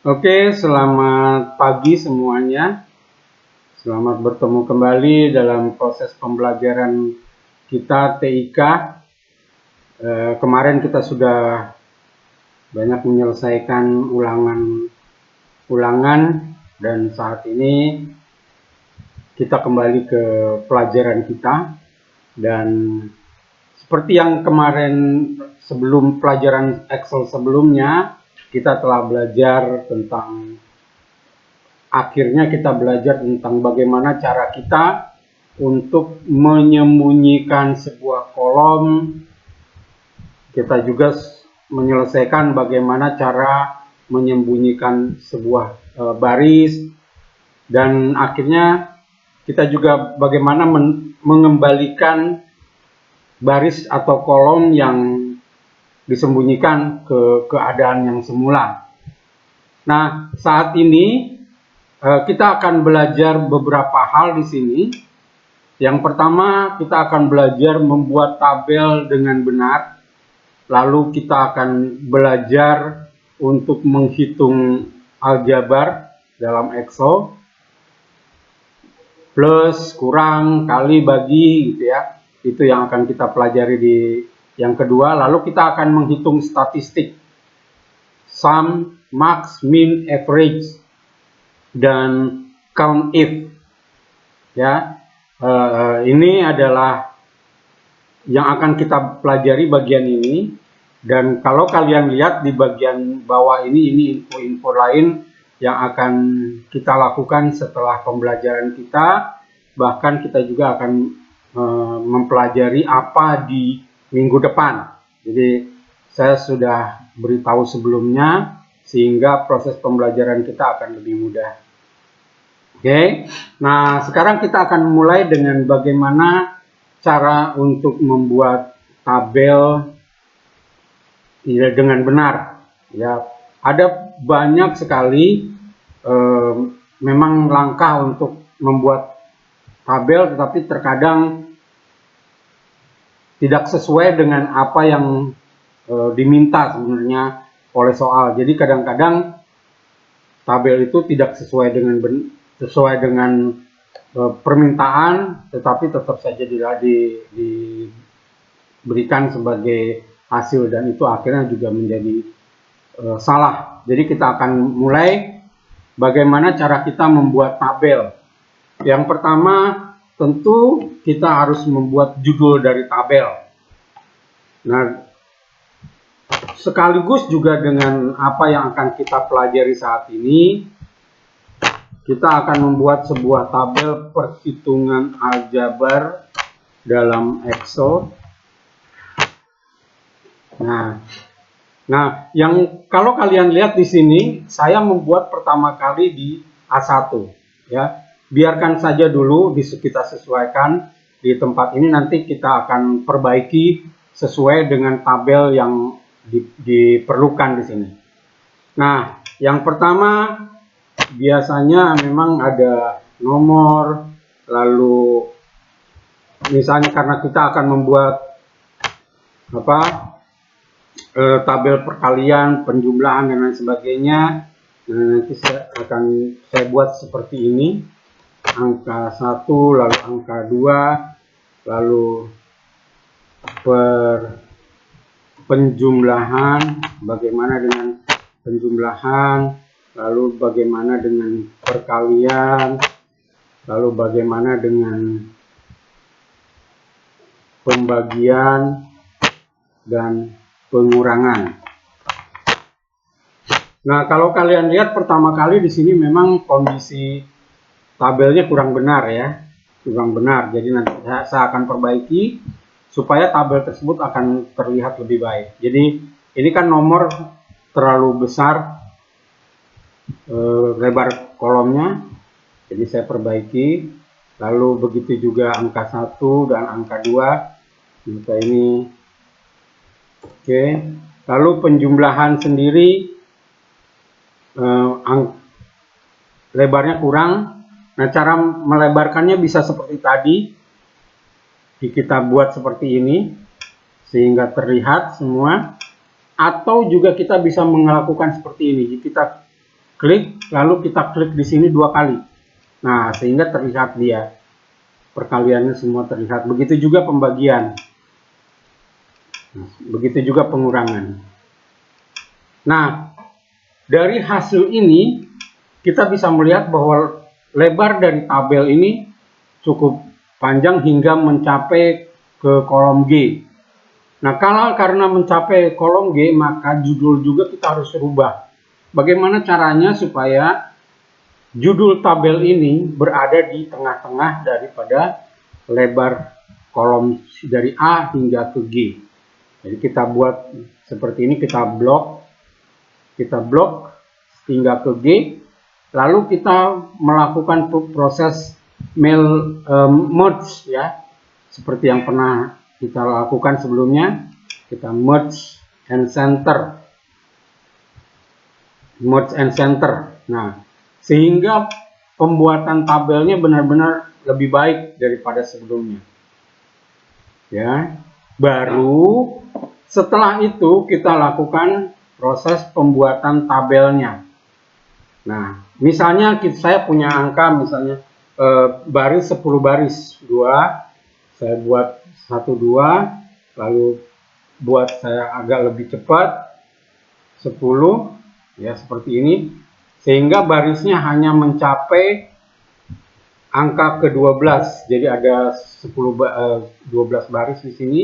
Oke, selamat pagi semuanya. Selamat bertemu kembali dalam proses pembelajaran kita TIK. Kemarin kita sudah banyak menyelesaikan ulangan dan saat ini kita kembali ke pelajaran kita. Dan seperti yang kemarin sebelum pelajaran Excel sebelumnya, kita telah belajar tentang akhirnya kita belajar tentang bagaimana cara kita untuk menyembunyikan sebuah kolom. Kita juga menyelesaikan bagaimana cara menyembunyikan sebuah baris, dan akhirnya kita juga bagaimana mengembalikan baris atau kolom yang disembunyikan ke keadaan yang semula. Nah, saat ini kita akan belajar beberapa hal di sini. Yang pertama, kita akan belajar membuat tabel dengan benar. Lalu kita akan belajar untuk menghitung aljabar dalam Excel. Plus, kurang, kali, bagi, gitu ya. Itu yang akan kita pelajari di yang kedua. Lalu kita akan menghitung statistik. Sum, max, min, average, dan count if. Ya, ini adalah yang akan kita pelajari bagian ini. Dan kalau kalian lihat di bagian bawah ini info-info lain yang akan kita lakukan setelah pembelajaran kita. Bahkan kita juga akan mempelajari apa di minggu depan. Jadi saya sudah beritahu sebelumnya sehingga proses pembelajaran kita akan lebih mudah. Oke, nah sekarang kita akan mulai dengan bagaimana cara untuk membuat tabel dengan benar. Ya, ada banyak sekali memang langkah untuk membuat tabel, tetapi terkadang tidak sesuai dengan apa yang diminta sebenarnya oleh soal. Jadi kadang-kadang tabel itu tidak sesuai dengan permintaan, tetapi tetap saja diberikan sebagai hasil, dan itu akhirnya juga menjadi salah. Jadi kita akan mulai bagaimana cara kita membuat tabel. Yang pertama, tentu kita harus membuat judul dari tabel. Nah, sekaligus juga dengan apa yang akan kita pelajari saat ini, kita akan membuat sebuah tabel perhitungan aljabar dalam Excel. Nah, yang kalau kalian lihat di sini, saya membuat pertama kali di A1, ya. Biarkan saja dulu kita sesuaikan di tempat ini, nanti kita akan perbaiki sesuai dengan tabel yang diperlukan di sini. Nah, yang pertama biasanya memang ada nomor, lalu misalnya karena kita akan membuat tabel perkalian, penjumlahan, dan lain sebagainya. Nah, nanti saya buat seperti ini. Angka 1, lalu angka 2, lalu penjumlahan, bagaimana dengan penjumlahan, lalu bagaimana dengan perkalian, lalu bagaimana dengan pembagian dan pengurangan. Nah, kalau kalian lihat pertama kali di sini memang kondisi tabelnya kurang benar ya, kurang benar. Jadi nanti saya akan perbaiki supaya tabel tersebut akan terlihat lebih baik. Jadi ini kan nomor terlalu besar, lebar kolomnya, jadi saya perbaiki. Lalu begitu juga angka 1 dan angka 2, angka ini. Oke, lalu penjumlahan sendiri lebarnya kurang. Nah, cara melebarkannya bisa seperti tadi, kita buat seperti ini sehingga terlihat semua, atau juga kita bisa melakukan seperti ini. Kita klik, lalu kita klik di sini 2 kali. Nah, sehingga terlihat dia perkaliannya semua terlihat. Begitu juga pembagian. Begitu juga pengurangan. Nah, dari hasil ini kita bisa melihat bahwa lebar dari tabel ini cukup panjang hingga mencapai ke kolom G. Nah, karena mencapai kolom G, maka judul juga kita harus rubah. Bagaimana caranya supaya judul tabel ini berada di tengah-tengah daripada lebar kolom dari A hingga ke G. Jadi kita buat seperti ini, kita blok hingga ke G, lalu kita melakukan proses merge ya, seperti yang pernah kita lakukan sebelumnya. Kita merge and center. Nah, sehingga pembuatan tabelnya benar-benar lebih baik daripada sebelumnya. Ya, baru setelah itu kita lakukan proses pembuatan tabelnya. Nah, misalnya saya punya angka misalnya baris 10 baris 2, saya buat 1 2, lalu buat saya agak lebih cepat 10 ya, seperti ini, sehingga barisnya hanya mencapai angka ke-12. Jadi ada 12 baris di sini.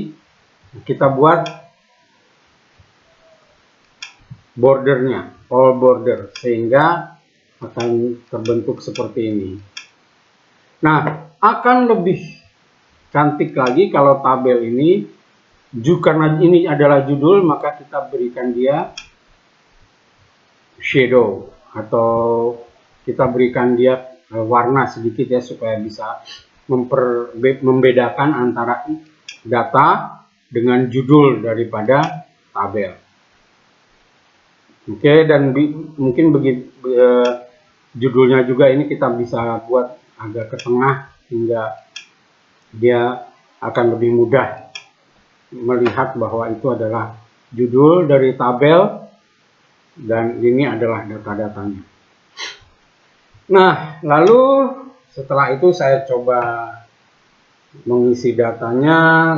Kita buat bordernya, all border, sehingga akan terbentuk seperti ini. Nah, akan lebih cantik lagi kalau tabel ini, karena ini adalah judul, maka kita berikan dia shadow, atau kita berikan dia warna sedikit ya, supaya bisa membedakan antara data dengan judul daripada tabel. Oke, dan mungkin judulnya juga ini kita bisa buat agak ke tengah, hingga dia akan lebih mudah melihat bahwa itu adalah judul dari tabel dan ini adalah data-datanya. Nah, lalu setelah itu saya coba mengisi datanya.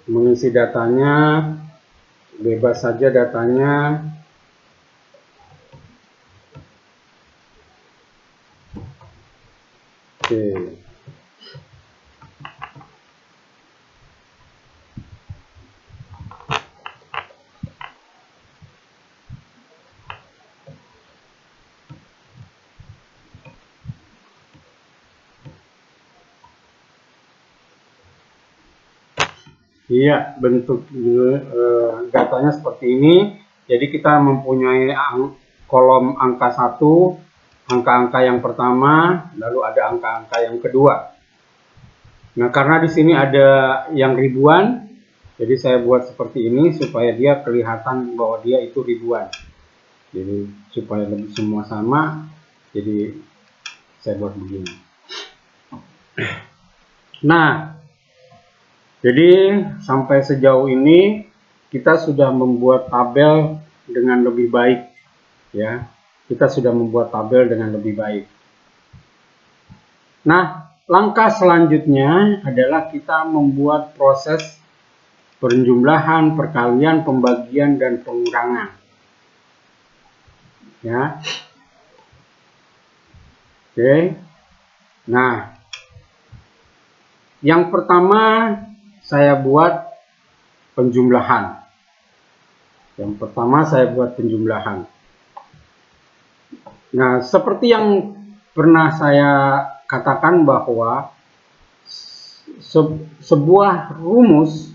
Mengisi datanya, bebas saja datanya. Oke. Iya, bentuk datanya seperti ini. Jadi kita mempunyai kolom angka 1, angka-angka yang pertama, lalu ada angka-angka yang kedua. Nah, karena di sini ada yang ribuan, jadi saya buat seperti ini supaya dia kelihatan bahwa dia itu ribuan. Jadi supaya lebih semua sama, jadi saya buat begini. Nah, jadi sampai sejauh ini kita sudah membuat tabel dengan lebih baik ya. Kita sudah membuat tabel dengan lebih baik. Nah, langkah selanjutnya adalah kita membuat proses penjumlahan, perkalian, pembagian, dan pengurangan. Ya. Oke. Nah, yang pertama saya buat penjumlahan. Nah, seperti yang pernah saya katakan bahwa sebuah rumus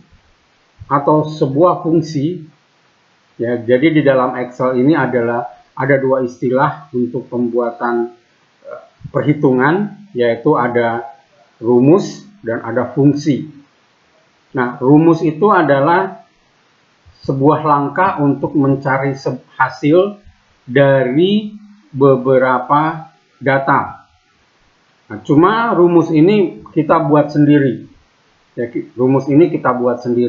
atau sebuah fungsi ya, jadi di dalam Excel ini ada 2 istilah untuk pembuatan perhitungan, yaitu ada rumus dan ada fungsi. Nah, rumus itu adalah sebuah langkah untuk mencari hasil dari beberapa data. Nah, cuma rumus ini kita buat sendiri. Ya, rumus ini kita buat sendiri.